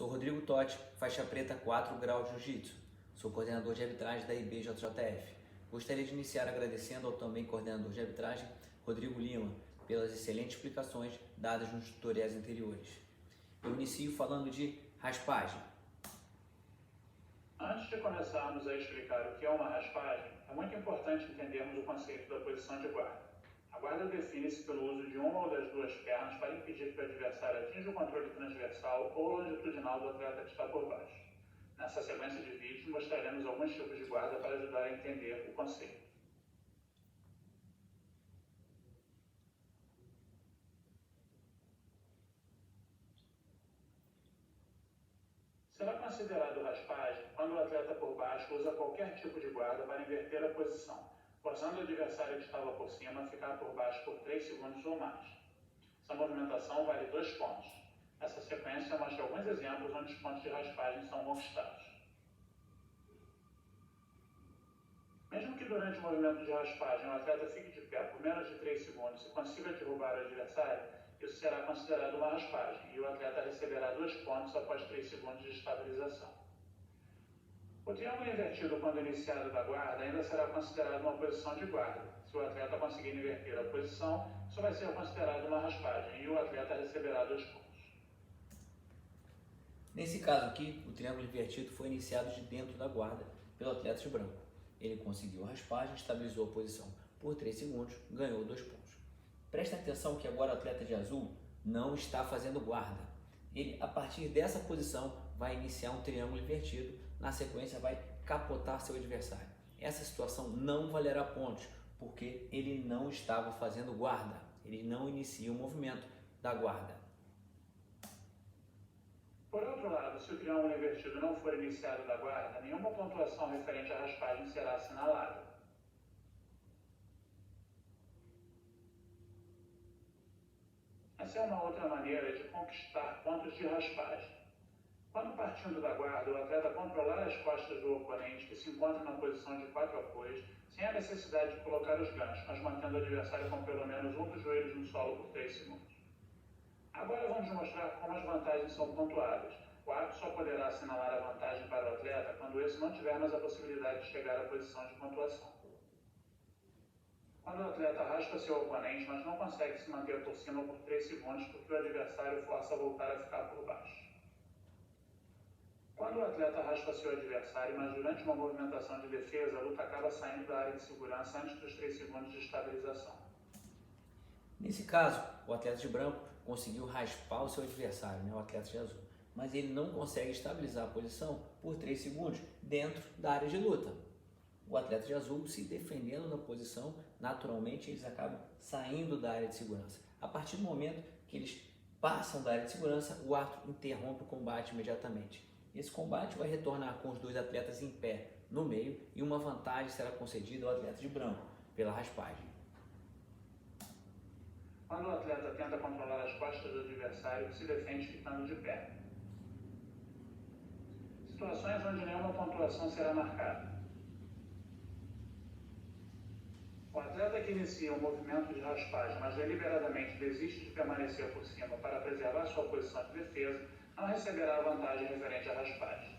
Sou Rodrigo Totti, faixa preta 4 graus Jiu-Jitsu. Sou coordenador de arbitragem da IBJJF. Gostaria de iniciar agradecendo ao também coordenador de arbitragem, Rodrigo Lima, pelas excelentes explicações dadas nos tutoriais anteriores. Eu inicio falando de raspagem. Antes de começarmos a explicar o que é uma raspagem, é muito importante entendermos o conceito da posição de guarda. A guarda define-se pelo uso de uma ou das duas pernas para impedir que o adversário atinja o controle transversal ou longitudinal do atleta que está por baixo. Nessa sequência de vídeos, mostraremos alguns tipos de guarda para ajudar a entender o conceito. Será considerado raspagem quando o atleta por baixo usa qualquer tipo de guarda para inverter a posição, forçando o adversário que estava por cima a ficar por baixo por 3 segundos ou mais. Essa movimentação vale 2 pontos. Essa sequência mostra alguns exemplos onde os pontos de raspagem são conquistados. Mesmo que durante o movimento de raspagem o atleta fique de pé por menos de 3 segundos e consiga derrubar o adversário, isso será considerado uma raspagem e o atleta receberá 2 pontos após 3 segundos de estabilização. O triângulo invertido quando iniciado da guarda ainda será considerado uma posição de guarda. Se o atleta conseguir inverter a posição, isso vai ser considerado uma raspagem e o atleta receberá 2 pontos. Nesse caso aqui, o triângulo invertido foi iniciado de dentro da guarda pelo atleta de branco. Ele conseguiu a raspagem, estabilizou a posição por 3 segundos, ganhou 2 pontos. Presta atenção que agora o atleta de azul não está fazendo guarda. Ele, a partir dessa posição, vai iniciar um triângulo invertido, na sequência vai capotar seu adversário. Essa situação não valerá pontos, porque ele não estava fazendo guarda. Ele não inicia o movimento da guarda. Por outro lado, se o triângulo invertido não for iniciado da guarda, nenhuma pontuação referente à raspagem será assinalada. Essa é uma outra maneira de conquistar pontos de raspagem. Quando partindo da guarda, o atleta controlar as costas do oponente que se encontra na posição de 4 apoios, sem a necessidade de colocar os ganchos, mas mantendo o adversário com pelo menos um dos joelhos no solo por 3 segundos. Agora vamos mostrar como as vantagens são pontuadas. O árbitro só poderá assinalar a vantagem para o atleta quando esse não tiver mais a possibilidade de chegar à posição de pontuação. Quando o atleta raspa seu oponente, mas não consegue se manter por cima por 3 segundos porque o adversário força a voltar a ficar por baixo. Quando o atleta raspa seu adversário, mas durante uma movimentação de defesa, a luta acaba saindo da área de segurança antes dos 3 segundos de estabilização. Nesse caso, o atleta de branco conseguiu raspar o seu adversário, o atleta de azul, mas ele não consegue estabilizar a posição por 3 segundos dentro da área de luta. O atleta de azul se defendendo na posição, naturalmente eles acabam saindo da área de segurança. A partir do momento que eles passam da área de segurança, o árbitro interrompe o combate imediatamente. Esse combate vai retornar com os dois atletas em pé no meio e uma vantagem será concedida ao atleta de branco pela raspagem. Quando o atleta tenta controlar as costas do adversário, se defende ficando de pé. Situações onde nenhuma pontuação será marcada. O atleta que inicia um movimento de raspagem, mas deliberadamente desiste de permanecer por cima para preservar sua posição de defesa, não receberá a vantagem referente à raspagem.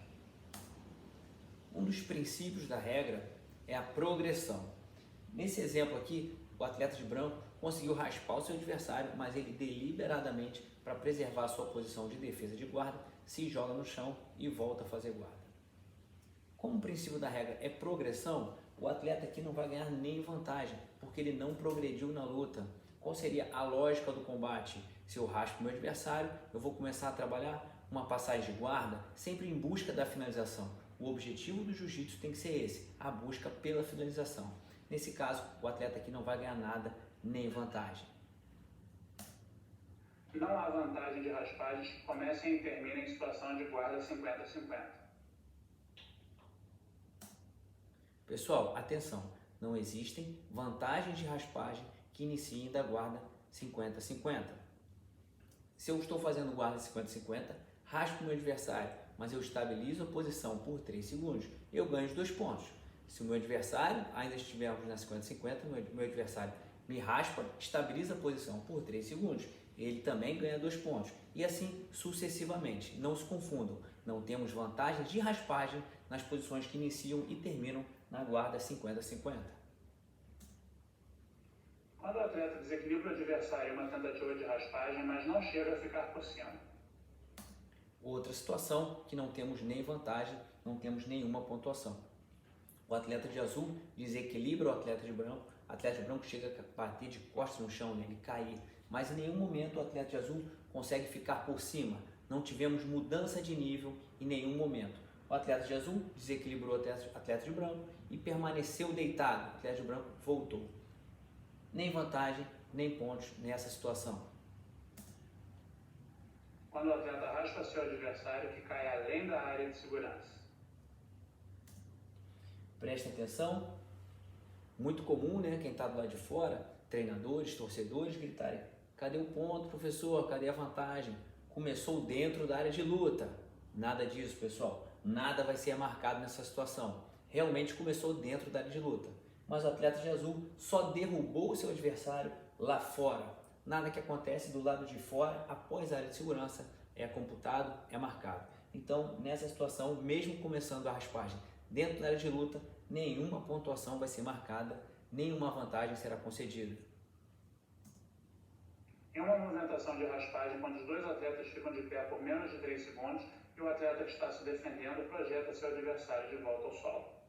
Um dos princípios da regra é a progressão. Nesse exemplo aqui, o atleta de branco conseguiu raspar o seu adversário, mas ele deliberadamente, para preservar sua posição de defesa de guarda, se joga no chão e volta a fazer guarda. Como o princípio da regra é progressão, o atleta aqui não vai ganhar nem vantagem, porque ele não progrediu na luta. Qual seria a lógica do combate? Se eu raspo o meu adversário, eu vou começar a trabalhar uma passagem de guarda sempre em busca da finalização. O objetivo do jiu-jitsu tem que ser esse, a busca pela finalização. Nesse caso, o atleta aqui não vai ganhar nada, nem vantagem. Não há vantagem de raspagens que comecem e terminem em situação de guarda 50-50. Pessoal, atenção, não existem vantagens de raspagem que iniciem da guarda 50-50. Se eu estou fazendo guarda 50-50, raspo meu adversário, mas eu estabilizo a posição por 3 segundos, eu ganho os 2 pontos. Se o meu adversário ainda estivermos na 50-50, meu adversário me raspa, estabiliza a posição por 3 segundos, ele também ganha 2 pontos. e assim sucessivamente. Não se confundam, não temos vantagens de raspagem nas posições que iniciam e terminam na guarda 50-50. Quando o atleta desequilibra o adversário em uma tentativa de raspagem, mas não chega a ficar por cima. Outra situação que não temos nem vantagem, não temos nenhuma pontuação. O atleta de azul desequilibra o atleta de branco chega a bater de costas no chão, né? Ele cair, mas em nenhum momento o atleta de azul consegue ficar por cima. Não tivemos mudança de nível em nenhum momento. O atleta de azul desequilibrou o atleta de branco e permaneceu deitado. O atleta de branco voltou. Nem vantagem, nem pontos nessa situação. Quando o atleta raspa seu adversário que cai além da área de segurança. Preste atenção, muito comum, né? Quem está do lado de fora, treinadores, torcedores gritarem: cadê o ponto, professor? Cadê a vantagem? Começou dentro da área de luta. Nada disso, pessoal. Nada vai ser marcado nessa situação. Realmente começou dentro da área de luta. Mas o atleta de azul só derrubou o seu adversário lá fora. Nada que acontece do lado de fora, após a área de segurança, é computado, é marcado. Então, nessa situação, mesmo começando a raspagem dentro da área de luta, nenhuma pontuação vai ser marcada, nenhuma vantagem será concedida. Em uma movimentação de raspagem, quando os dois atletas ficam de pé por menos de 3 segundos e o atleta que está se defendendo projeta seu adversário de volta ao solo.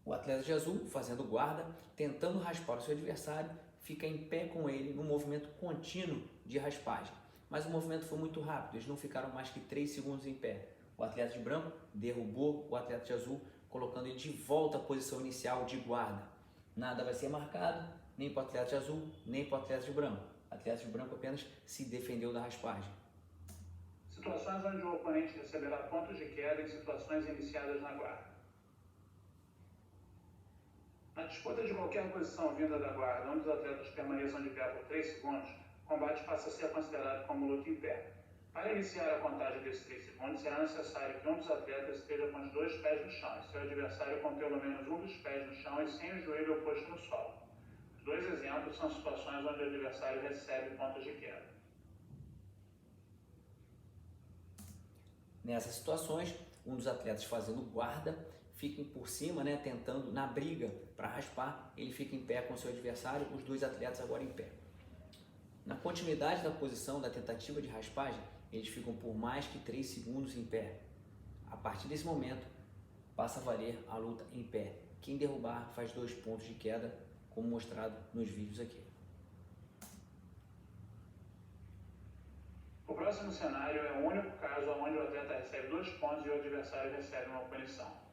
O atleta de azul, fazendo guarda, tentando raspar o seu adversário, fica em pé com ele no movimento contínuo de raspagem. Mas o movimento foi muito rápido, eles não ficaram mais que 3 segundos em pé. O atleta de branco derrubou o atleta de azul, colocando ele de volta à posição inicial de guarda. Nada vai ser marcado, nem para o atleta de azul, nem para o atleta de branco. O atleta de branco apenas se defendeu da raspagem. Situações onde o oponente receberá pontos de queda em situações iniciadas na guarda. Na disputa de qualquer posição vinda da guarda, onde os atletas permaneçam de pé por 3 segundos, o combate passa a ser considerado como luta em pé. Para iniciar a contagem desses 3 segundos, será necessário que um dos atletas esteja com os 2 pés no chão e seu adversário com pelo menos um dos pés no chão e sem o joelho oposto no solo. Os 2 exemplos são situações onde o adversário recebe pontos de queda. Nessas situações, um dos atletas fazendo guarda fica por cima, né, tentando na briga para raspar, ele fica em pé com seu adversário, os 2 atletas agora em pé. Na continuidade da posição da tentativa de raspagem, eles ficam por mais que 3 segundos em pé. A partir desse momento, passa a valer a luta em pé. Quem derrubar faz 2 pontos de queda, como mostrado nos vídeos aqui. O próximo cenário é o único caso onde o atleta recebe 2 pontos e o adversário recebe uma punição.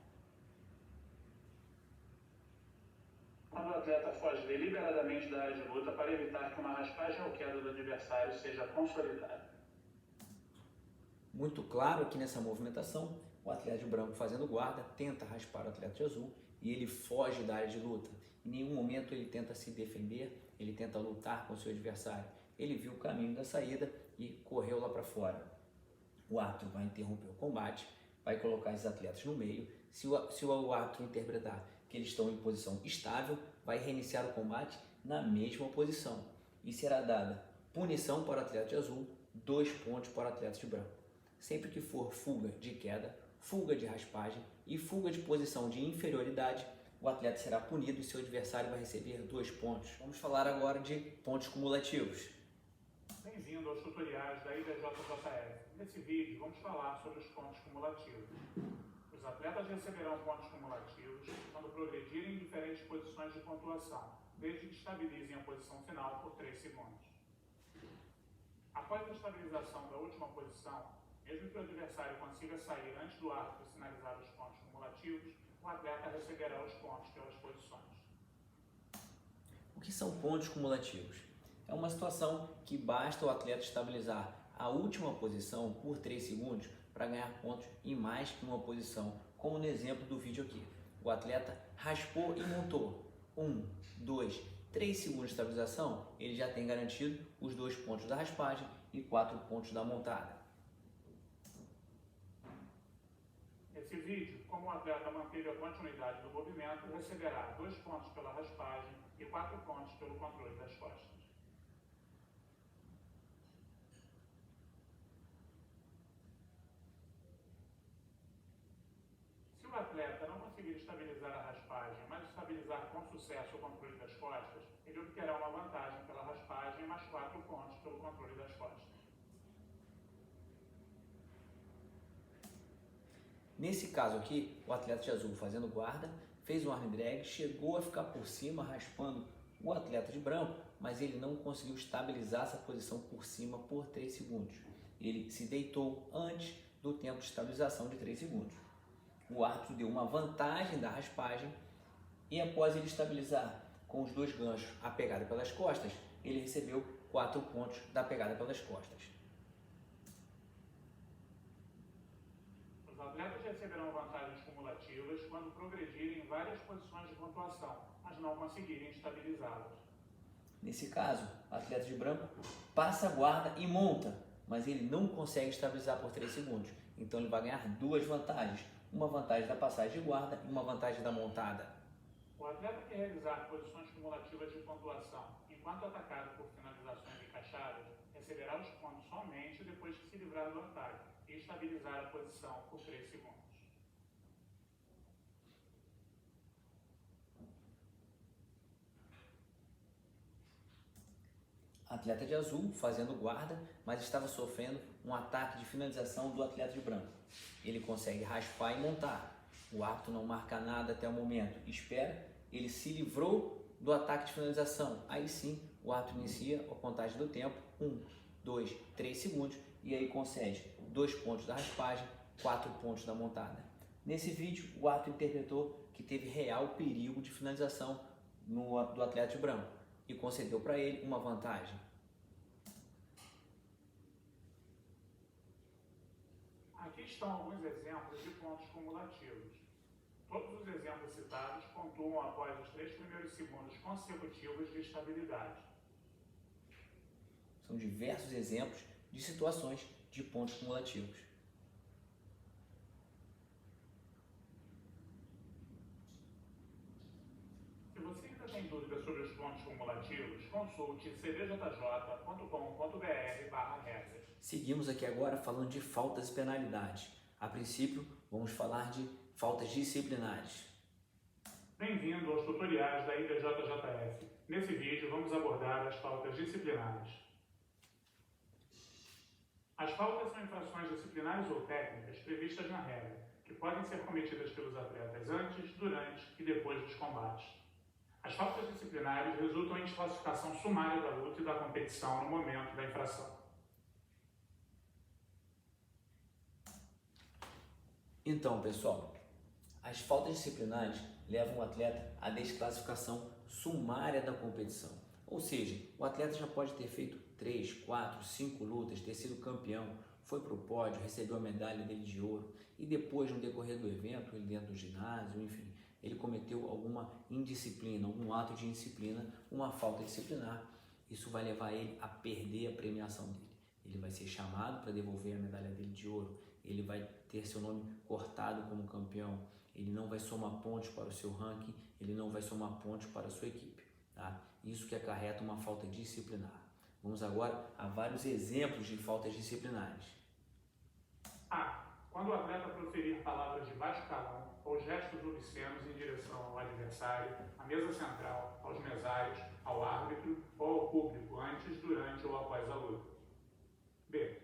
Quando o atleta foge deliberadamente da área de luta para evitar que uma raspagem ou queda do adversário seja consolidada. Muito claro que nessa movimentação, o atleta de branco fazendo guarda tenta raspar o atleta de azul e ele foge da área de luta. Em nenhum momento ele tenta se defender, ele tenta lutar com o seu adversário. Ele viu o caminho da saída e correu lá para fora. O árbitro vai interromper o combate, vai colocar esses atletas no meio. Se o árbitro interpretar que eles estão em posição estável, vai reiniciar o combate na mesma posição e será dada punição para o atleta de azul, 2 pontos para o atleta de branco. Sempre que for fuga de queda, fuga de raspagem e fuga de posição de inferioridade, o atleta será punido e seu adversário vai receber 2 pontos. Vamos falar agora de pontos cumulativos. Bem-vindo aos tutoriais da IBJJF. Nesse vídeo vamos falar sobre os pontos cumulativos. Os atletas receberão pontos cumulativos quando progredirem em diferentes posições de pontuação, desde que estabilizem a posição final por 3 segundos. Após a estabilização da última posição, mesmo que o adversário consiga sair antes do árbitro sinalizar os pontos cumulativos, o atleta receberá os pontos pelas posições. O que são pontos cumulativos? É uma situação que basta o atleta estabilizar a última posição por 3 segundos para ganhar pontos em mais que uma posição, como no exemplo do vídeo aqui. O atleta raspou e montou 1, 2, 3 segundos de estabilização, ele já tem garantido os 2 pontos da raspagem e 4 pontos da montada. Nesse vídeo, como o atleta manteve a continuidade do movimento, receberá 2 pontos pela raspagem e 4 pontos pelo controle das costas. atleta não conseguir estabilizar a raspagem, mas estabilizar com sucesso o controle das costas, ele obterá uma vantagem pela raspagem mais 4 pontos pelo controle das costas. Nesse caso aqui, o atleta de azul fazendo guarda, fez um arm drag, chegou a ficar por cima, raspando o atleta de branco, mas ele não conseguiu estabilizar essa posição por cima por 3 segundos. Ele se deitou antes do tempo de estabilização de 3 segundos. O árbitro deu uma vantagem da raspagem e após ele estabilizar com os 2 ganchos a pegada pelas costas, ele recebeu 4 pontos da pegada pelas costas. Os atletas receberão vantagens cumulativas quando progredirem em várias posições de pontuação, mas não conseguirem estabilizá-las. Nesse caso, o atleta de branco passa a guarda e monta, mas ele não consegue estabilizar por 3 segundos. Então ele vai ganhar 2 vantagens, uma vantagem da passagem de guarda e uma vantagem da montada. O atleta que realizar posições cumulativas de pontuação enquanto atacado por finalizações encaixadas receberá os pontos somente depois de se livrar do ataque e estabilizar a posição por 3 segundos. Atleta de azul fazendo guarda, mas estava sofrendo um ataque de finalização do atleta de branco. Ele consegue raspar e montar. O árbitro não marca nada até o momento. Espera, ele se livrou do ataque de finalização. Aí sim, o árbitro inicia a contagem do tempo. 1, 2, 3 segundos. E aí concede 2 pontos da raspagem, 4 pontos da montada. Nesse vídeo, o árbitro interpretou que teve real perigo de finalização do atleta de branco e concedeu para ele uma vantagem. Aqui estão alguns exemplos de pontos cumulativos. Todos os exemplos citados pontuam após os 3 primeiros segundos consecutivos de estabilidade. São diversos exemplos de situações de pontos cumulativos. Se você ainda tem dúvidas sobre os pontos cumulativos, consulte cdjj.com.br/regras. Seguimos aqui agora falando de faltas e penalidades. A princípio, vamos falar de faltas disciplinares. Bem-vindo aos tutoriais da IBJJF. Nesse vídeo, vamos abordar as faltas disciplinares. As faltas são infrações disciplinares ou técnicas previstas na regra, que podem ser cometidas pelos atletas antes, durante e depois dos combates. As faltas disciplinares resultam em desclassificação sumária da luta e da competição no momento da infração. Então, pessoal, as faltas disciplinares levam o atleta à desclassificação sumária da competição. Ou seja, o atleta já pode ter feito 3, 4, 5 lutas, ter sido campeão, foi para o pódio, recebeu a medalha dele de ouro e depois, no decorrer do evento, ele dentro do ginásio, enfim, ele cometeu alguma indisciplina, algum ato de indisciplina, uma falta disciplinar. Isso vai levar ele a perder a premiação dele. Ele vai ser chamado para devolver a medalha dele de ouro, ele vai ter seu nome cortado como campeão, ele não vai somar pontos para o seu ranking, ele não vai somar pontos para a sua equipe. Tá? Isso que acarreta uma falta disciplinar. Vamos agora a vários exemplos de faltas disciplinares. A. Quando o atleta proferir palavras de baixo calão ou gestos obscenos em direção ao adversário, à mesa central, aos mesários, ao árbitro ou ao público antes, durante ou após a luta. B.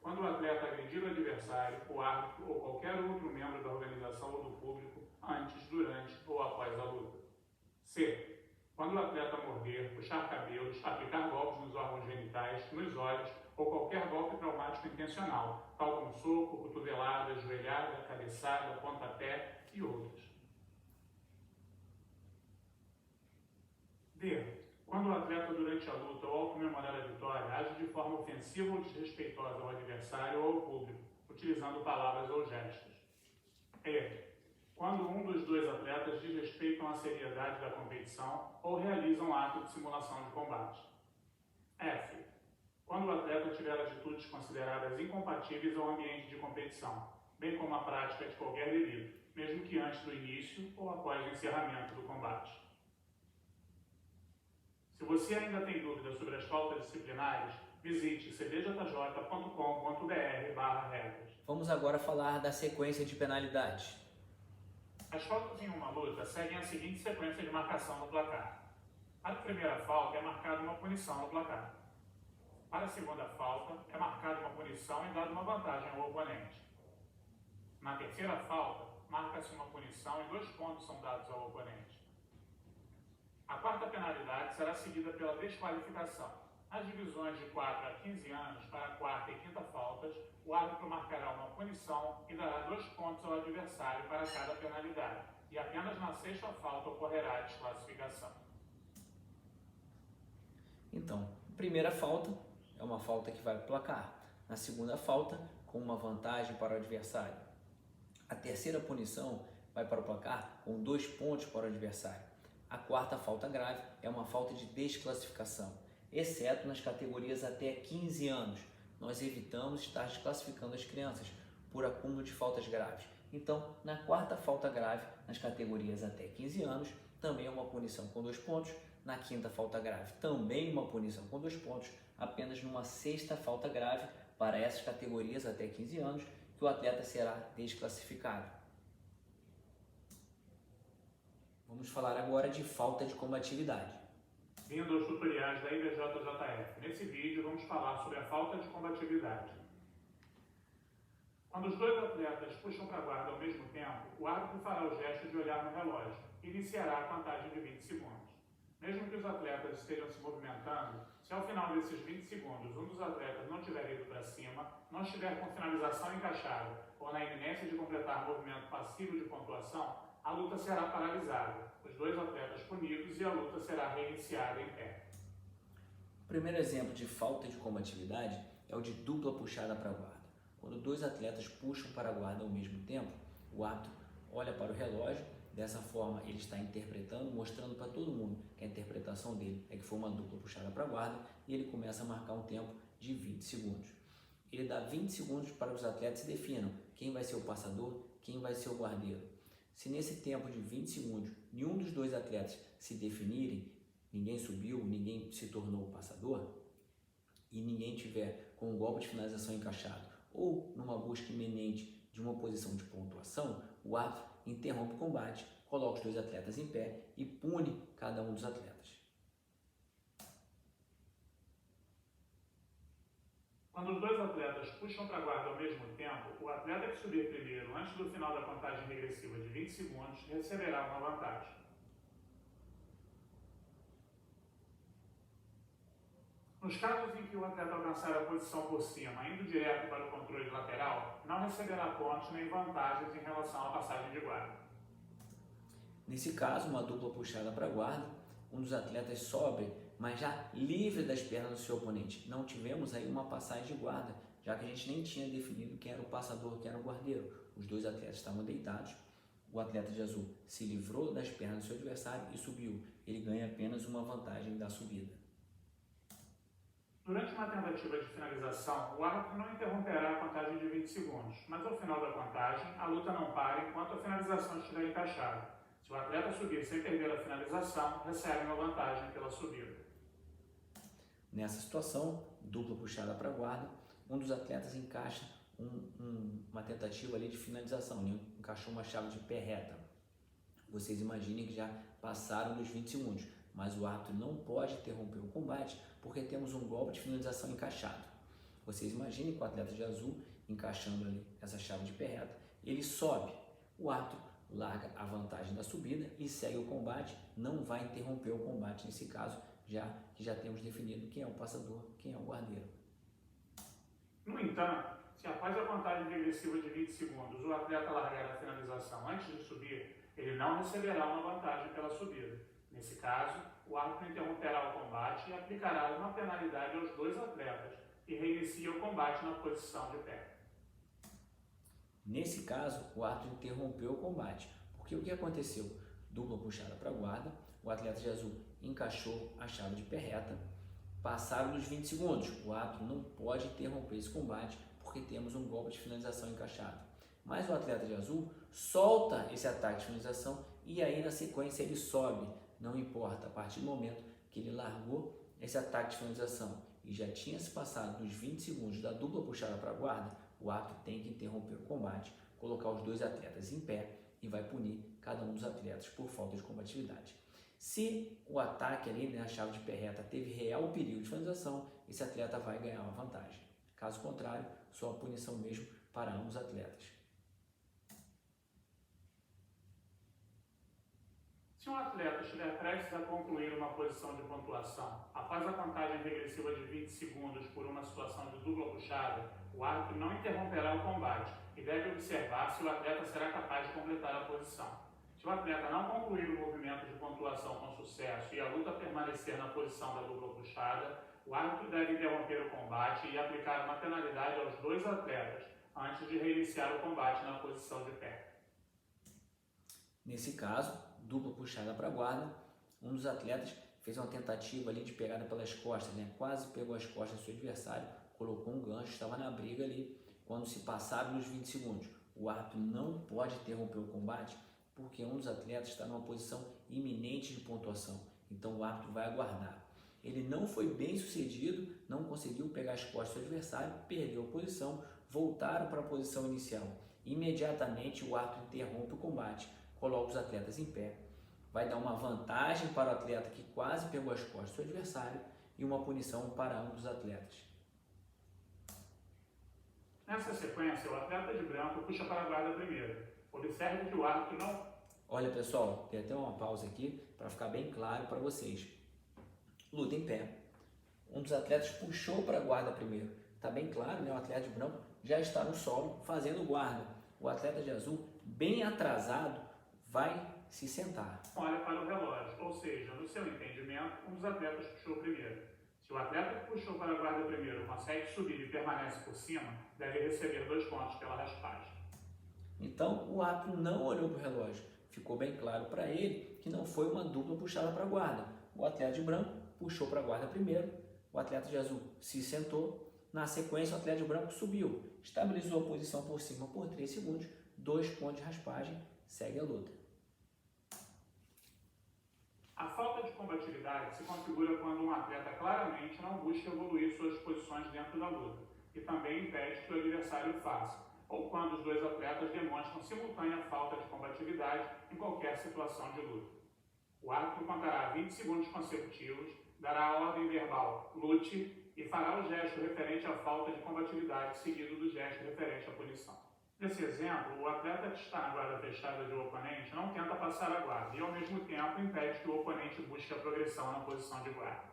Quando o atleta agredir o adversário, o árbitro ou qualquer outro membro da organização ou do público antes, durante ou após a luta. C. Quando o atleta morder, puxar cabelos, aplicar golpes nos órgãos genitais, nos olhos ou qualquer golpe traumático intencional, tal como soco, cotovelada, joelhada, cabeçada, pontapé e outros. D. Quando o atleta, durante a luta ou ao comemorar a vitória, age de forma ofensiva ou desrespeitosa ao adversário ou ao público, utilizando palavras ou gestos. E. Quando um dos 2 atletas desrespeitam a seriedade da competição ou realizam um ato de simulação de combate. F. Quando o atleta tiver atitudes consideradas incompatíveis ao ambiente de competição, bem como a prática de qualquer delito, mesmo que antes do início ou após o encerramento do combate. Se você ainda tem dúvidas sobre as faltas disciplinares, visite cdjj.com.br/regras. Vamos agora falar da sequência de penalidades. As faltas em uma luta seguem a seguinte sequência de marcação no placar. Para a primeira falta é marcada uma punição no placar. Para a segunda falta é marcada uma punição e dada uma vantagem ao oponente. Na terceira falta, marca-se uma punição e 2 pontos são dados ao oponente. A quarta penalidade será seguida pela desqualificação. Nas divisões de 4 a 15 anos, para a quarta e quinta faltas, o árbitro marcará uma punição e dará 2 pontos ao adversário para cada penalidade, e apenas na sexta falta ocorrerá a desclassificação. Então, a primeira falta é uma falta que vai para o placar. Na segunda falta, com uma vantagem para o adversário. A terceira punição vai para o placar com 2 pontos para o adversário. A quarta falta grave é uma falta de desclassificação, exceto nas categorias até 15 anos. Nós evitamos estar desclassificando as crianças por acúmulo de faltas graves. Então, na quarta falta grave, nas categorias até 15 anos, também é uma punição com 2 pontos. Na quinta falta grave, também uma punição com 2 pontos. Apenas numa sexta falta grave, para essas categorias até 15 anos, que o atleta será desclassificado. Vamos falar agora de falta de combatividade. Vindo aos tutoriais da IBJJF. Nesse vídeo vamos falar sobre a falta de combatividade. Quando os 2 atletas puxam para a guarda ao mesmo tempo, o árbitro fará o gesto de olhar no relógio e iniciará a contagem de 20 segundos. Mesmo que os atletas estejam se movimentando, se ao final desses 20 segundos um dos atletas não tiver ido para cima, não estiver com finalização encaixada ou na iminência de completar movimento passivo de pontuação, a luta será paralisada, os 2 atletas punidos e a luta será reiniciada em pé. O primeiro exemplo de falta de combatividade é o de dupla puxada para a guarda. Quando 2 atletas puxam para a guarda ao mesmo tempo, o árbitro olha para o relógio. Dessa forma, ele está interpretando, mostrando para todo mundo que a interpretação dele é que foi uma dupla puxada para a guarda, e ele começa a marcar um tempo de 20 segundos. Ele dá 20 segundos para que os atletas se definam quem vai ser o passador, quem vai ser o guardeiro. Se nesse tempo de 20 segundos nenhum dos 2 atletas se definirem, ninguém subiu, ninguém se tornou o passador, e ninguém tiver com um golpe de finalização encaixado ou numa busca iminente de uma posição de pontuação, o árbitro interrompe o combate, coloca os 2 atletas em pé e pune cada um dos atletas. Quando os 2 atletas puxam para a guarda ao mesmo tempo, o atleta que subir primeiro antes do final da contagem regressiva de 20 segundos receberá uma vantagem. Nos casos em que o atleta alcançar a posição por cima, indo direto para o controle lateral, não receberá pontos nem vantagens em relação à passagem de guarda. Nesse caso, uma dupla puxada para a guarda, um dos atletas sobe, mas já livre das pernas do seu oponente. Não tivemos aí uma passagem de guarda, já que a gente nem tinha definido quem era o passador, quem era o guardeiro. Os 2 atletas estavam deitados. O atleta de azul se livrou das pernas do seu adversário e subiu. Ele ganha apenas uma vantagem da subida. Durante uma tentativa de finalização, o árbitro não interromperá a contagem de 20 segundos, mas ao final da contagem, a luta não para enquanto a finalização estiver encaixada. Se o atleta subir sem perder a finalização, recebe uma vantagem pela subida. Nessa situação, dupla puxada para a guarda, um dos atletas encaixa uma tentativa ali de finalização, né? Encaixou uma chave de pé reta. Vocês imaginem que já passaram dos 20 segundos, mas o árbitro não pode interromper o combate porque temos um golpe de finalização encaixado. Vocês imaginem que o atleta de azul encaixando ali essa chave de pé reta, ele sobe, o árbitro larga a vantagem da subida e segue o combate, não vai interromper o combate nesse caso, já que já temos definido quem é o passador, quem é o guardeiro. No entanto, se após a contagem regressiva de 20 segundos o atleta largar a finalização antes de subir, ele não receberá uma vantagem pela subida. Nesse caso, o árbitro interromperá o combate e aplicará uma penalidade aos 2 atletas e reinicia o combate na posição de pé. Nesse caso, o árbitro interrompeu o combate, porque o que aconteceu? Dupla puxada para a guarda, o atleta de azul encaixou a chave de pé reta, passaram dos 20 segundos, o árbitro não pode interromper esse combate porque temos um golpe de finalização encaixado. Mas o atleta de azul solta esse ataque de finalização e aí na sequência ele sobe, não importa, a partir do momento que ele largou esse ataque de finalização e já tinha se passado dos 20 segundos da dupla puxada para a guarda, o árbitro tem que interromper o combate, colocar os 2 atletas em pé e vai punir cada um dos atletas por falta de combatividade. Se o ataque ali, né, a chave de pé reta, teve real perigo de finalização, esse atleta vai ganhar uma vantagem. Caso contrário, só a punição mesmo para ambos os atletas. Se um atleta estiver prestes a concluir uma posição de pontuação, após a contagem regressiva de 20 segundos por uma situação de dupla puxada, o árbitro não interromperá o combate e deve observar se o atleta será capaz de completar a posição. Se o atleta não concluir o movimento de pontuação com sucesso e a luta permanecer na posição da dupla puxada, o árbitro deve interromper o combate e aplicar uma penalidade aos dois atletas antes de reiniciar o combate na posição de pé. Nesse caso, dupla puxada para a guarda, um dos atletas fez uma tentativa ali de pegada pelas costas, né? Quase pegou as costas do seu adversário, colocou um gancho, estava na briga ali. Quando se passaram nos 20 segundos, o árbitro não pode interromper o combate porque um dos atletas está numa posição iminente de pontuação, então o árbitro vai aguardar. Ele não foi bem sucedido, não conseguiu pegar as costas do seu adversário, perdeu a posição, voltaram para a posição inicial. Imediatamente o árbitro interrompe o combate, coloca os atletas em pé, vai dar uma vantagem para o atleta que quase pegou as costas do seu adversário e uma punição para ambos os atletas. Nessa sequência, o atleta de branco puxa para a guarda primeiro. Observe que o árbitro não... Olha pessoal, tem até uma pausa aqui para ficar bem claro para vocês. Luta em pé. Um dos atletas puxou para a guarda primeiro. Está bem claro, né? O atleta de branco já está no solo fazendo guarda. O atleta de azul, bem atrasado, vai se sentar. Olha para o relógio, ou seja, no seu entendimento, um dos atletas puxou primeiro. Se o atleta que puxou para a guarda primeiro consegue subir e permanece por cima, deve receber 2 pontos pela raspagem. Então, o árbitro não olhou para o relógio. Ficou bem claro para ele que não foi uma dupla puxada para a guarda. O atleta de branco puxou para a guarda primeiro, o atleta de azul se sentou. Na sequência, o atleta de branco subiu, estabilizou a posição por cima por 3 segundos, 2 pontos de raspagem, segue a luta. A falta de combatividade se configura quando um atleta claramente não busca evoluir suas posições dentro da luta e também impede que o adversário o faça, ou quando os dois atletas demonstram simultânea falta de combatividade em qualquer situação de luta. O árbitro contará 20 segundos consecutivos, dará a ordem verbal "lute" e fará o gesto referente à falta de combatividade, seguido do gesto referente à punição. Nesse exemplo, o atleta que está na guarda fechada do oponente não tenta passar a guarda e, ao mesmo tempo, impede que o oponente busque a progressão na posição de guarda.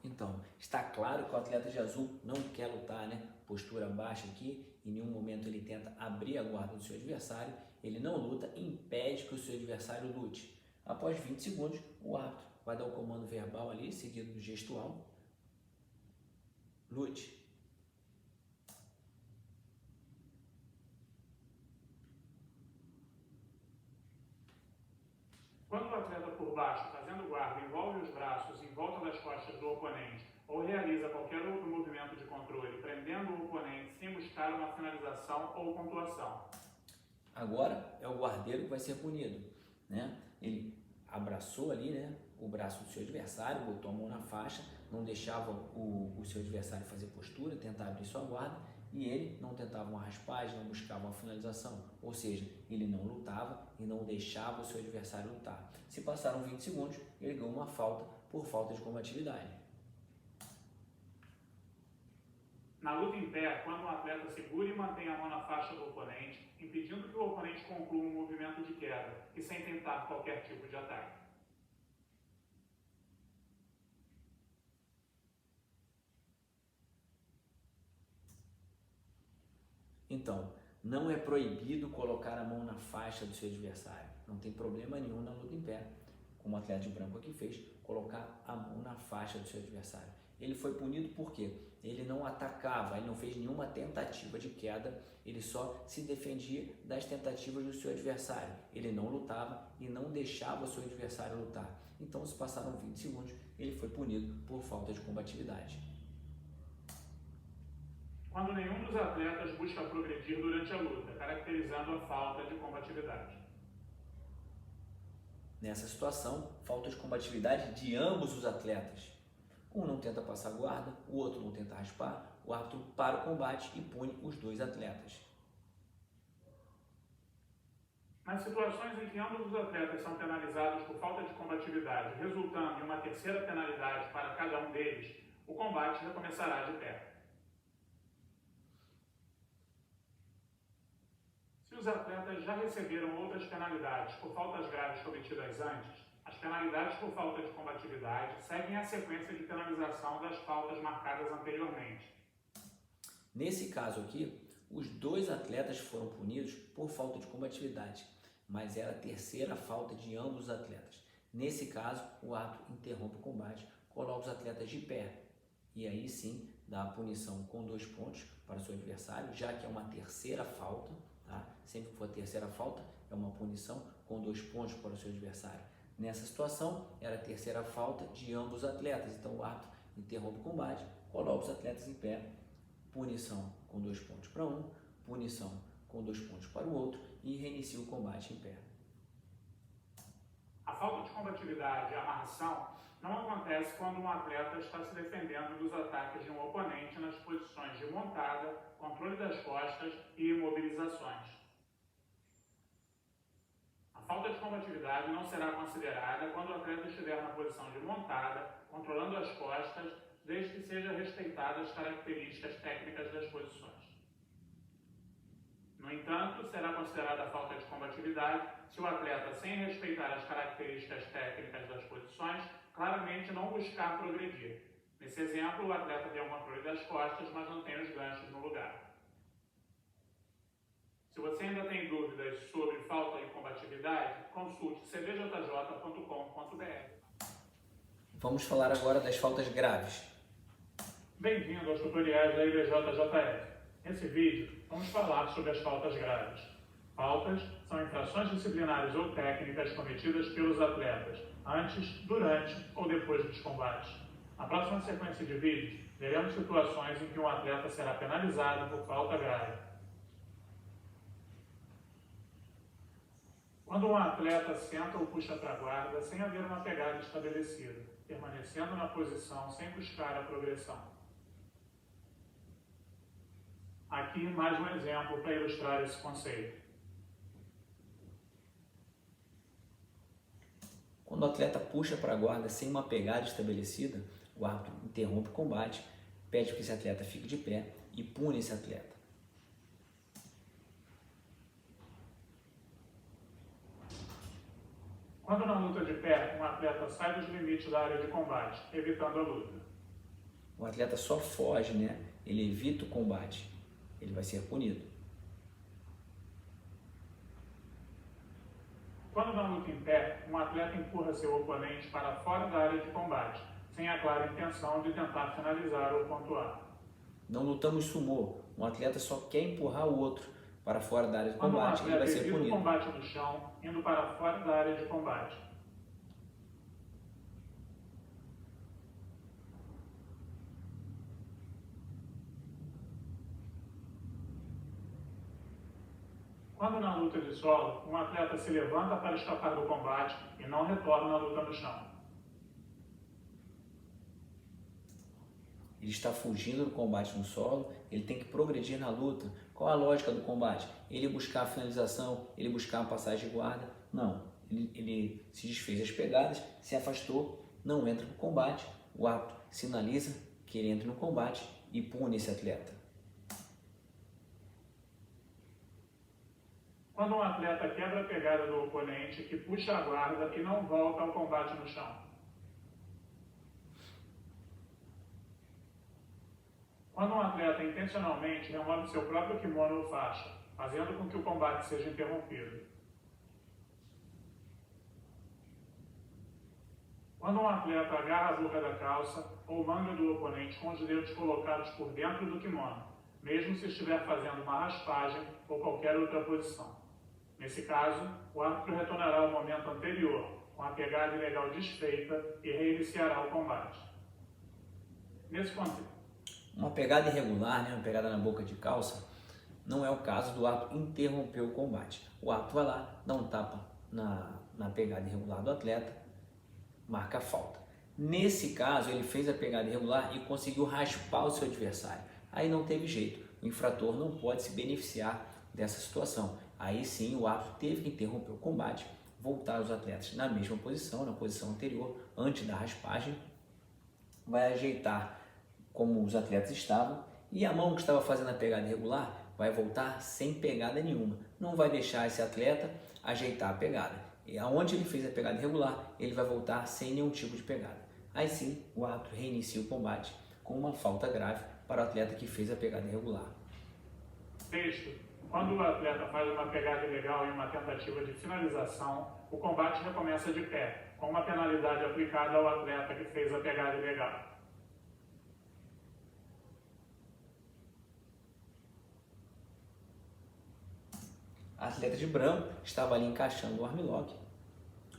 Então, está claro que o atleta de azul não quer lutar, né? Postura baixa aqui, em nenhum momento ele tenta abrir a guarda do seu adversário, ele não luta, impede que o seu adversário lute. Após 20 segundos, o árbitro vai dar o comando verbal ali, seguido do gestual. Lute. Quando o atleta por baixo, fazendo guarda, envolve os braços em volta das costas do oponente ou realiza qualquer outro movimento de controle, prendendo o oponente sem buscar uma finalização ou pontuação. Agora é o guardeiro que vai ser punido, né? Ele abraçou ali, né, o braço do seu adversário, botou a mão na faixa, não deixava o seu adversário fazer postura, tentar abrir sua guarda, e ele não tentava uma raspagem, não buscava uma finalização, ou seja, ele não lutava e não deixava o seu adversário lutar. Se passaram 20 segundos, ele ganhou uma falta por falta de combatividade. Na luta em pé, quando o atleta segura e mantém a mão na faixa do oponente, impedindo que o oponente conclua um movimento de queda e sem tentar qualquer tipo de ataque. Então, não é proibido colocar a mão na faixa do seu adversário. Não tem problema nenhum na luta em pé, como o atleta de branco aqui fez, colocar a mão na faixa do seu adversário. Ele foi punido porque ele não atacava, ele não fez nenhuma tentativa de queda, ele só se defendia das tentativas do seu adversário. Ele não lutava e não deixava o seu adversário lutar. Então, se passaram 20 segundos, ele foi punido por falta de combatividade. Quando nenhum dos atletas busca progredir durante a luta, caracterizando a falta de combatividade. Nessa situação, falta de combatividade de ambos os atletas. Um não tenta passar guarda, o outro não tenta raspar, o árbitro para o combate e pune os dois atletas. Nas situações em que ambos os atletas são penalizados por falta de combatividade, resultando em uma terceira penalidade para cada um deles, o combate recomeçará de pé. Se os atletas já receberam outras penalidades por faltas graves cometidas antes, as penalidades por falta de combatividade seguem a sequência de penalização das faltas marcadas anteriormente. Nesse caso aqui, os dois atletas foram punidos por falta de combatividade, mas era a terceira falta de ambos os atletas. Nesse caso, o árbitro interrompe o combate, coloca os atletas de pé e aí sim dá a punição com 2 pontos para o seu adversário, já que é uma terceira falta, tá? Sempre que for a terceira falta, é uma punição com 2 pontos para o seu adversário. Nessa situação, era a terceira falta de ambos os atletas, então o árbitro interrompe o combate, coloca os atletas em pé, punição com 2 pontos para um, punição com 2 pontos para o outro e reinicia o combate em pé. A falta de combatividade e amarração não acontece quando um atleta está se defendendo dos ataques de um oponente nas posições de montada, controle das costas e imobilizações. A falta de combatividade não será considerada quando o atleta estiver na posição de montada, controlando as costas, desde que sejam respeitadas as características técnicas das posições. No entanto, será considerada falta de combatividade se o atleta, sem respeitar as características técnicas das posições, claramente não buscar progredir. Nesse exemplo, o atleta tem o controle das costas, mas não tem os ganchos no lugar. Se você ainda tem dúvidas sobre falta de combatividade, consulte cbjj.com.br. Vamos falar agora das faltas graves. Bem-vindo aos tutoriais da IBJJF. Nesse vídeo, vamos falar sobre as faltas graves. Faltas são infrações disciplinares ou técnicas cometidas pelos atletas antes, durante ou depois dos combates. Na próxima sequência de vídeos, veremos situações em que um atleta será penalizado por falta grave. Quando um atleta senta ou puxa para a guarda sem haver uma pegada estabelecida, permanecendo na posição sem buscar a progressão. Aqui mais um exemplo para ilustrar esse conceito. Quando o atleta puxa para a guarda sem uma pegada estabelecida, o árbitro interrompe o combate, pede que esse atleta fique de pé e pune esse atleta. Quando na luta de pé, um atleta sai dos limites da área de combate, evitando a luta. O atleta só foge, né? Ele evita o combate. Ele vai ser punido. Quando na luta em pé, um atleta empurra seu oponente para fora da área de combate, sem a clara intenção de tentar finalizar ou pontuar. Não lutamos sumô. Um atleta só quer empurrar o outro para fora da área de combate, ele vai ser punido. Quando um atleta evita o combate no chão, indo para fora da área de combate. Quando na luta de solo, um atleta se levanta para escapar do combate e não retorna à luta no chão. Ele está fugindo do combate no solo, ele tem que progredir na luta. Qual a lógica do combate? Ele buscar a finalização, ele buscar a passagem de guarda? Não. Ele se desfez das pegadas, se afastou, não entra no combate, o árbitro sinaliza que ele entra no combate e pune esse atleta. Quando um atleta quebra a pegada do oponente, que puxa a guarda e não volta ao combate no chão. Quando um atleta intencionalmente remove seu próprio kimono ou faixa, fazendo com que o combate seja interrompido. Quando um atleta agarra a boca da calça ou manga do oponente com os dedos colocados por dentro do kimono, mesmo se estiver fazendo uma raspagem ou qualquer outra posição. Nesse caso, o árbitro retornará ao momento anterior, com a pegada ilegal desfeita e reiniciará o combate. Nesse contexto, uma pegada irregular, né, uma pegada na boca de calça, não é o caso do árbitro interromper o combate. O árbitro vai lá, dá um tapa na pegada irregular do atleta, marca a falta. Nesse caso, ele fez a pegada irregular e conseguiu raspar o seu adversário. Aí não teve jeito, o infrator não pode se beneficiar dessa situação. Aí sim o árbitro teve que interromper o combate, voltar os atletas na mesma posição, na posição anterior, antes da raspagem, vai ajeitar como os atletas estavam e a mão que estava fazendo a pegada irregular vai voltar sem pegada nenhuma. Não vai deixar esse atleta ajeitar a pegada. E aonde ele fez a pegada irregular, ele vai voltar sem nenhum tipo de pegada. Aí sim, o árbitro reinicia o combate com uma falta grave para o atleta que fez a pegada irregular. Texto. Quando o atleta faz uma pegada ilegal em uma tentativa de finalização, o combate recomeça de pé, com uma penalidade aplicada ao atleta que fez a pegada ilegal. A atleta de branco estava ali encaixando o armlock,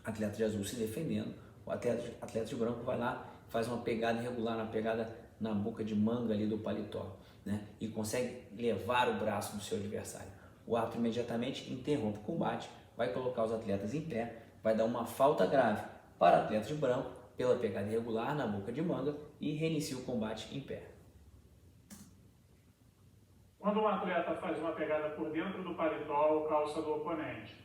atleta de azul se defendendo, o atleta de branco vai lá, faz uma pegada irregular, uma pegada na boca de manga ali do paletó, né? E consegue levar o braço do seu adversário. O árbitro imediatamente interrompe o combate, vai colocar os atletas em pé, vai dar uma falta grave para o atleta de branco pela pegada irregular na boca de manga e reinicia o combate em pé. Quando um atleta faz uma pegada por dentro do paletó ou calça do oponente.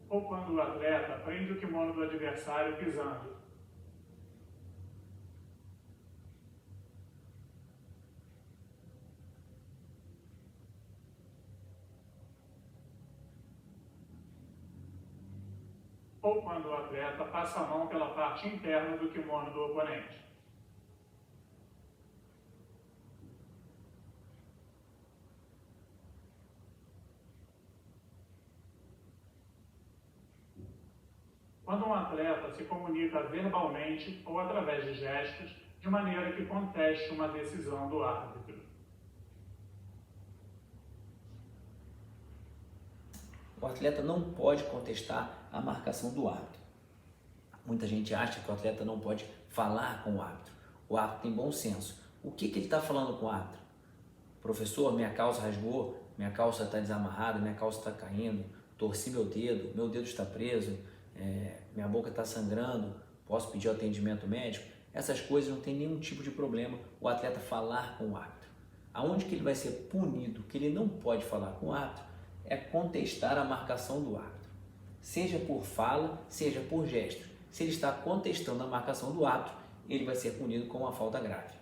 Ou quando o atleta prende o kimono do adversário pisando. Ou quando o atleta passa a mão pela parte interna do kimono do oponente. Quando um atleta se comunica verbalmente ou através de gestos, de maneira que conteste uma decisão do árbitro. O atleta não pode contestar a marcação do árbitro. Muita gente acha que o atleta não pode falar com o árbitro. O árbitro tem bom senso. O que ele está falando com o árbitro? Professor, minha calça rasgou, minha calça está desamarrada, minha calça está caindo, torci meu dedo está preso, minha boca está sangrando, posso pedir atendimento médico? Essas coisas não tem nenhum tipo de problema o atleta falar com o árbitro. Aonde que ele vai ser punido, que ele não pode falar com o árbitro, é contestar a marcação do árbitro. Seja por fala, seja por gesto. Se ele está contestando a marcação do árbitro, ele vai ser punido com uma falta grave.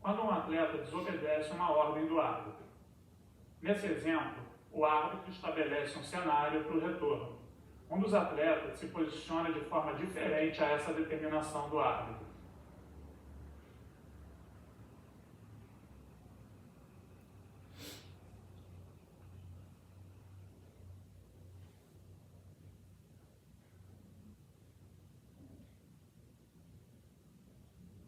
Quando um atleta desobedece uma ordem do árbitro. Nesse exemplo, o árbitro estabelece um cenário para o retorno. Um dos atletas se posiciona de forma diferente a essa determinação do árbitro.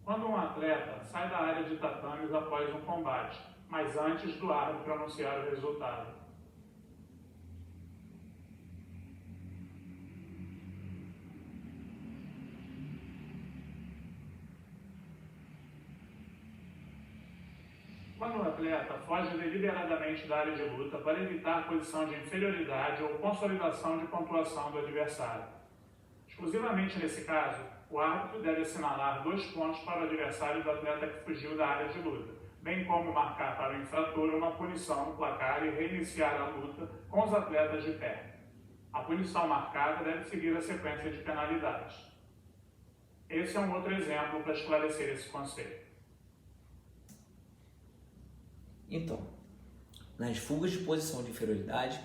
Quando um atleta sai da área de tatames após um combate, mas antes do árbitro anunciar o resultado. Quando o atleta foge deliberadamente da área de luta para evitar posição de inferioridade ou consolidação de pontuação do adversário. Exclusivamente nesse caso, o árbitro deve assinalar 2 pontos para o adversário do atleta que fugiu da área de luta, bem como marcar para o infrator uma punição no placar e reiniciar a luta com os atletas de pé. A punição marcada deve seguir a sequência de penalidades. Esse é um outro exemplo para esclarecer esse conceito. Então, nas fugas de posição de inferioridade,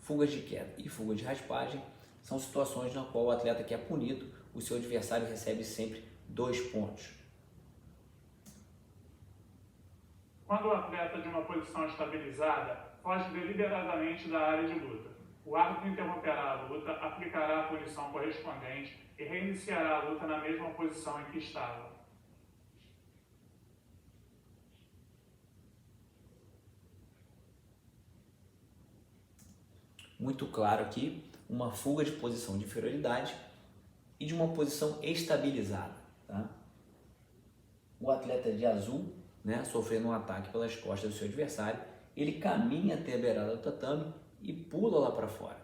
fugas de queda e fugas de raspagem, são situações na qual o atleta que é punido, o seu adversário recebe sempre 2 pontos. Quando o atleta de uma posição estabilizada foge deliberadamente da área de luta, o árbitro interromperá a luta, aplicará a punição correspondente e reiniciará a luta na mesma posição em que estava. Muito claro aqui, uma fuga de posição de inferioridade e de uma posição estabilizada. Tá? O atleta de azul, sofrendo um ataque pelas costas do seu adversário, ele caminha até a beirada do tatame e pula lá para fora.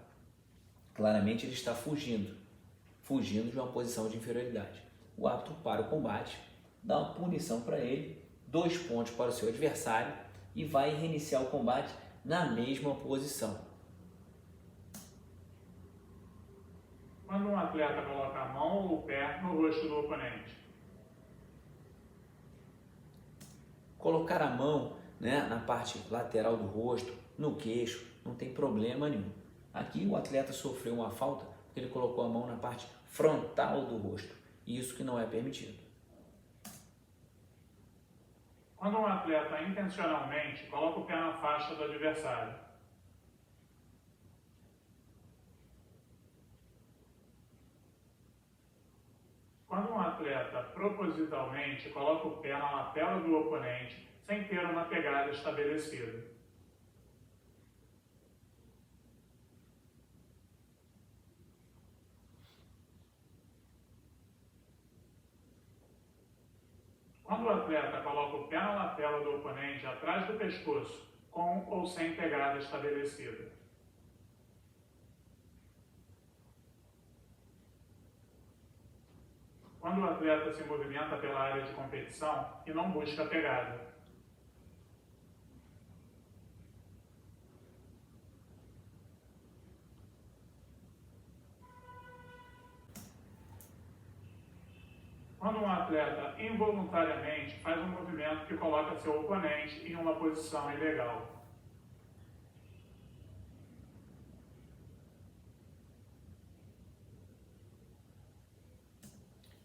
Claramente ele está fugindo de uma posição de inferioridade. O árbitro para o combate, dá uma punição para ele, 2 pontos para o seu adversário e vai reiniciar o combate na mesma posição. Quando um atleta coloca a mão ou o pé no rosto do oponente. Colocar a mão, na parte lateral do rosto, no queixo, não tem problema nenhum. Aqui o atleta sofreu uma falta porque ele colocou a mão na parte frontal do rosto. Isso que não é permitido. Quando um atleta intencionalmente coloca o pé na faixa do adversário. Quando um atleta propositalmente coloca o pé na lapela do oponente sem ter uma pegada estabelecida. Quando o atleta coloca o pé na lapela do oponente atrás do pescoço, com ou sem pegada estabelecida. Quando o atleta se movimenta pela área de competição e não busca pegada. Quando um atleta involuntariamente faz um movimento que coloca seu oponente em uma posição ilegal.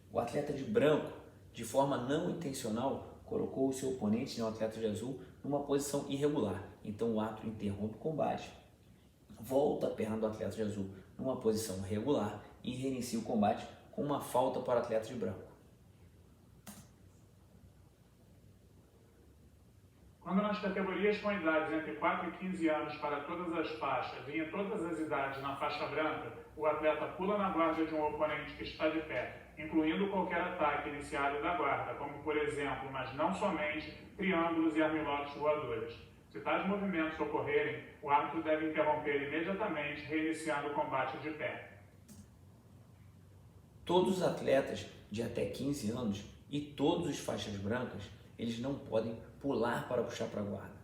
O atleta de branco, de forma não intencional, colocou o seu oponente, o atleta de azul, numa posição irregular. Então o árbitro interrompe o combate, volta a perna do atleta de azul numa posição regular e reinicia o combate com uma falta para o atleta de branco. Quando nas categorias com idades entre 4 e 15 anos para todas as faixas e em todas as idades na faixa branca, o atleta pula na guarda de um oponente que está de pé, incluindo qualquer ataque iniciado da guarda, como por exemplo, mas não somente, triângulos e armloques voadores. Se tais movimentos ocorrerem, o árbitro deve interromper imediatamente, reiniciando o combate de pé. Todos os atletas de até 15 anos e todos os faixas brancas, eles não podem pular para puxar para a guarda.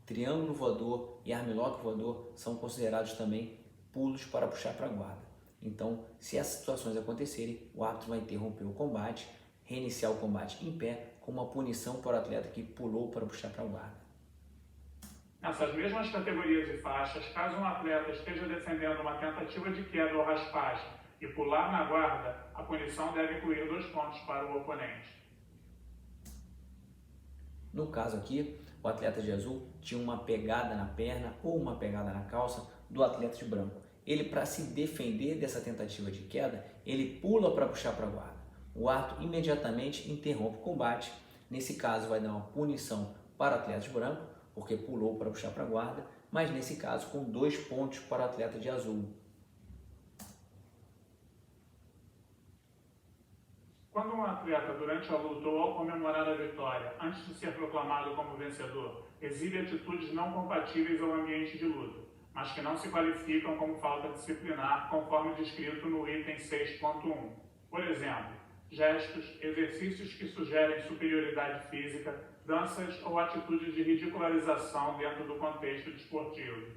Triângulo voador e armlock voador são considerados também pulos para puxar para a guarda. Então, se essas situações acontecerem, o árbitro vai interromper o combate, reiniciar o combate em pé, com uma punição para o atleta que pulou para puxar para a guarda. Nessas mesmas categorias e faixas, caso um atleta esteja defendendo uma tentativa de queda ou raspagem e pular na guarda, a punição deve incluir 2 pontos para o oponente. No caso aqui, o atleta de azul tinha uma pegada na perna ou uma pegada na calça do atleta de branco. Ele, para se defender dessa tentativa de queda, ele pula para puxar para a guarda. O árbitro imediatamente interrompe o combate. Nesse caso, vai dar uma punição para o atleta de branco, porque pulou para puxar para a guarda, mas nesse caso com 2 pontos para o atleta de azul. Quando um atleta, durante a luta ou ao comemorar a vitória, antes de ser proclamado como vencedor, exibe atitudes não compatíveis ao ambiente de luta, mas que não se qualificam como falta disciplinar, conforme descrito no item 6.1. Por exemplo, gestos, exercícios que sugerem superioridade física, danças ou atitudes de ridicularização dentro do contexto desportivo.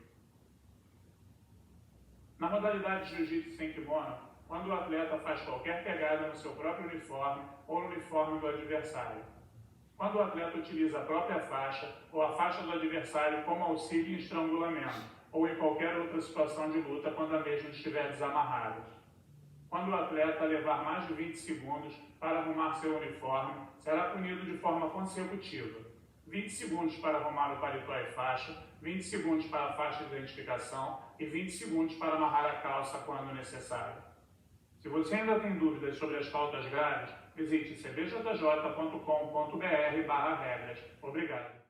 Na modalidade de jiu-jitsu sem kimono, quando o atleta faz qualquer pegada no seu próprio uniforme ou no uniforme do adversário. Quando o atleta utiliza a própria faixa ou a faixa do adversário como auxílio em estrangulamento, ou em qualquer outra situação de luta quando a mesma estiver desamarrada. Quando o atleta levar mais de 20 segundos para arrumar seu uniforme, será punido de forma consecutiva. 20 segundos para arrumar o paletó e faixa, 20 segundos para a faixa de identificação e 20 segundos para amarrar a calça quando necessário. Se você ainda tem dúvidas sobre as faltas graves, visite cbjj.com.br/regras. Obrigado.